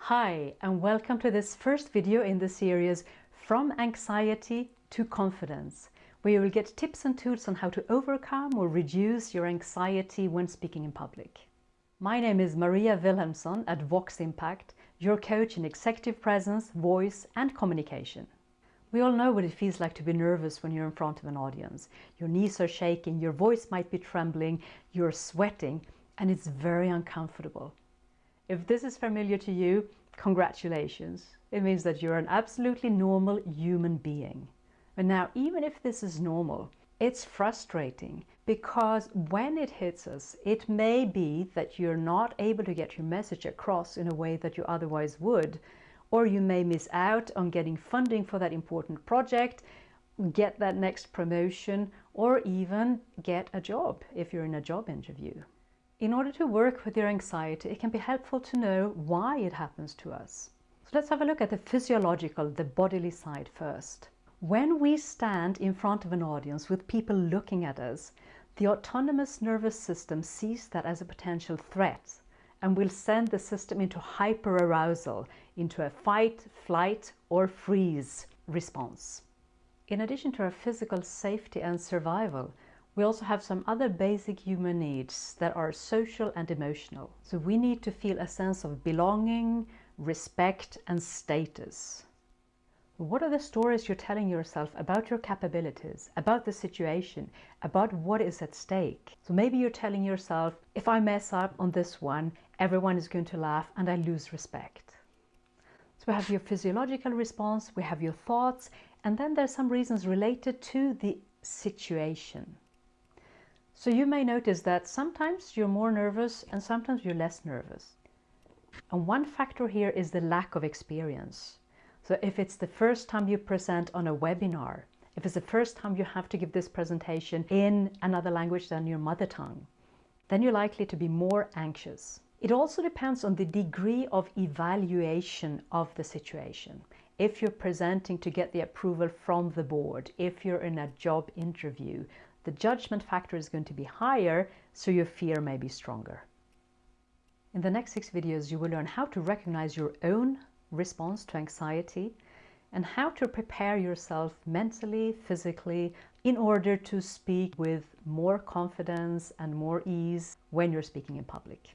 Hi, and welcome to this first video in the series From Anxiety to Confidence, where you will get tips and tools on how to overcome or reduce your anxiety when speaking in public. My name is Maria Wilhelmsson at Vox Impact, your coach in executive presence, voice and communication. We all know what it feels like to be nervous when you're in front of an audience. Your knees are shaking, your voice might be trembling, you're sweating, and it's very uncomfortable. If this is familiar to you, congratulations. It means that you're an absolutely normal human being. And now, even if this is normal, it's frustrating because when it hits us, it may be that you're not able to get your message across in a way that you otherwise would, or you may miss out on getting funding for that important project, get that next promotion, or even get a job if you're in a job interview. In order to work with your anxiety, it can be helpful to know why it happens to us. So let's have a look at the physiological, the bodily side first. When we stand in front of an audience with people looking at us, the autonomous nervous system sees that as a potential threat and will send the system into hyperarousal, into a fight, flight, or freeze response. In addition to our physical safety and survival, we also have some other basic human needs that are social and emotional. So we need to feel a sense of belonging, respect, and status. What are the stories you're telling yourself about your capabilities, about the situation, about what is at stake? So maybe you're telling yourself, if I mess up on this one, everyone is going to laugh and I lose respect. So we have your physiological response, we have your thoughts, and then there's some reasons related to the situation. So you may notice that sometimes you're more nervous and sometimes you're less nervous. And one factor here is the lack of experience. So if it's the first time you present on a webinar, if it's the first time you have to give this presentation in another language than your mother tongue, then you're likely to be more anxious. It also depends on the degree of evaluation of the situation. If you're presenting to get the approval from the board, if you're in a job interview, the judgment factor is going to be higher, so your fear may be stronger. In the next 6 videos, you will learn how to recognize your own response to anxiety and how to prepare yourself mentally, physically, in order to speak with more confidence and more ease when you're speaking in public.